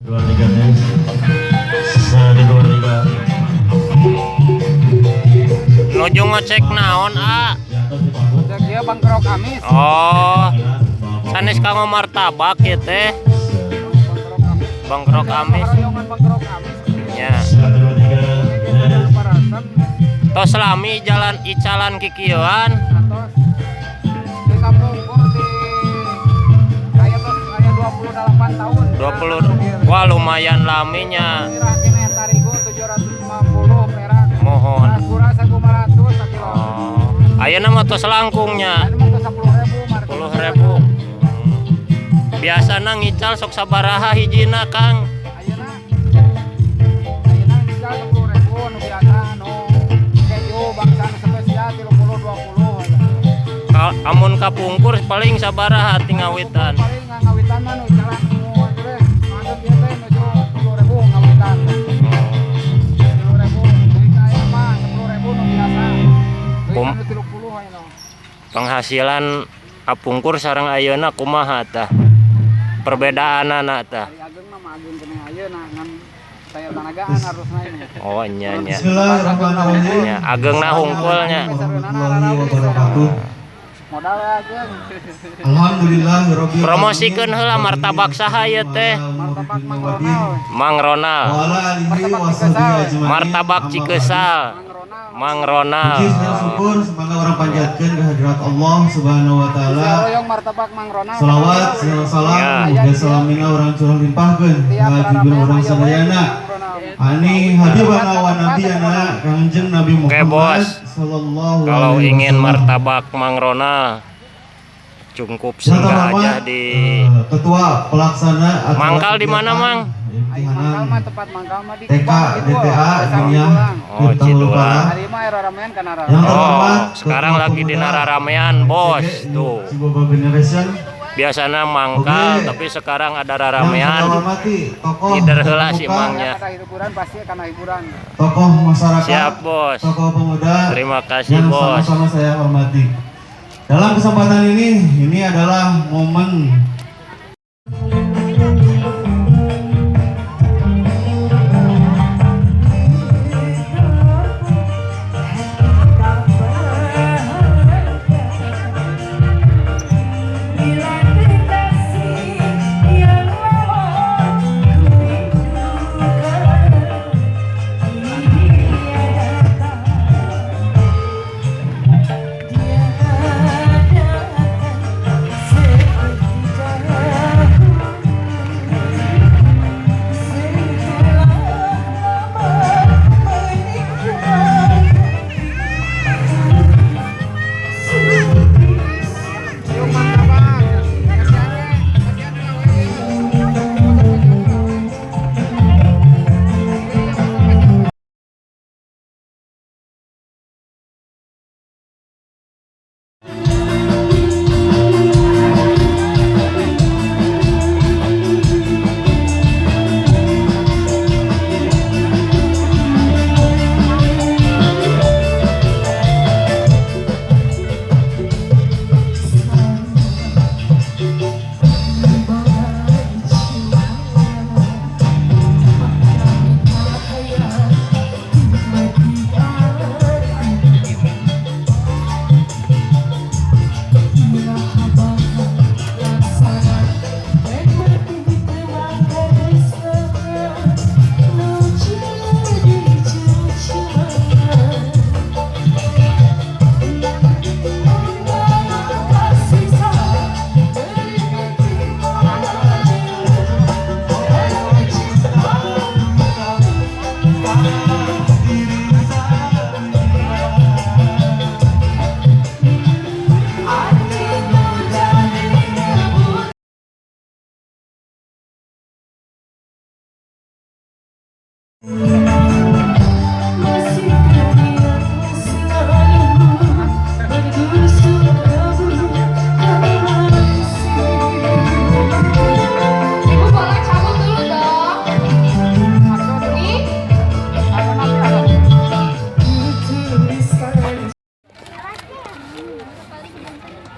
23 tes. Sari 23. Nuju ngecek naon, A? Cek dia bangkrok amis. Oh, sanes kanggo martabak ya teh. Bangkrok amis. Royongan bangkrok amis. Ya. Sari 23. Parasan Tos selami jalan icalan kikieuan. atau di kampung gua di saya 28 tahun. 20. Wah, lumayan laminya. Kira kene tarigo 750 perak. Mohon. Kurang 1.500 sakilo. Oh. Ayeuna mah tos langkungnya. Ini mah 10.000 10.000. Biasana ngical sok sabaraha hijina, Kang? Ayeuna bisa 10.000 nu biasa nu keju bangsa spesial 30-20 aja. Amun kapungkur paling sabaraha tingawitan. Paling ngawitan mah nu jalan nu teh ngadep ieu teh nuju 10.000 ngawitan. 10.000 deui ka aya mah 10.000 nu biasa. Deui ka 30 ayeuna. Penghasilan apungkur sareng ayeuna kumaha tah? Perbedaanana tah. Ari ageng mah ageng kene ayeuna ngan saya tanagaan harusna ini. Oh nya nya. Bismillahirrahmanirrahim. Nya ageungna hungkulnya. Warahmatullahi wabarakatuh. Modal ageng. Alhamdulillahirabbil Promosikeun heula martabak saha ieu teh? Martabak Mang Ronald. Mang Ronald. Wala alihi wasahbihi ajmain. Martabak Cikeusal. Mang Ronald. Mang Ronald. Puji dan syukur semoga orang panjatkeun ke hadirat Allah Subhanahu wa taala. Royong martabak Mang Ronald. Salawat, salam, dan salamina orang curang limpahkeun ka hadirin orang sadayana. Ani habibana wa nabiyana Kangjeng Nabi Oke, Muhammad Bos. sallallahu Kalau alaihi ingin wasallam. martabak Mang Ronald cukup Yang singgah pertama, aja di ketua pelaksana acara Mangkal di mana, Mang? Ayo mangkal mah tempat mangkal mah di TK DTA dunia Oh, Cidulang. Hari mah era ramean kan era. Yang Oh, terhormat sekarang Ketua lagi di Pemuda Nararamean, Bos. PGRI Tuh. Ciboba Generation. Biasanya mangkal, Oke. tapi sekarang ada Yang saya raramean. hormati tokoh Lider heula si pemuka, Mangnya. Kata hiburan pasti karena hiburan. tokoh masyarakat, Siap, Bos. tokoh pemuda Terima kasih, yang Bos. sama-sama saya hormati. Dalam kesempatan ini adalah momen Yuk martabak. Ibu boleh cabut dulu dong. Nih,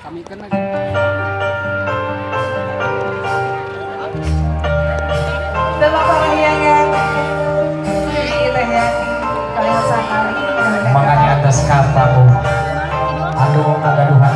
Kami kena udah Prabu anu ngagaduhan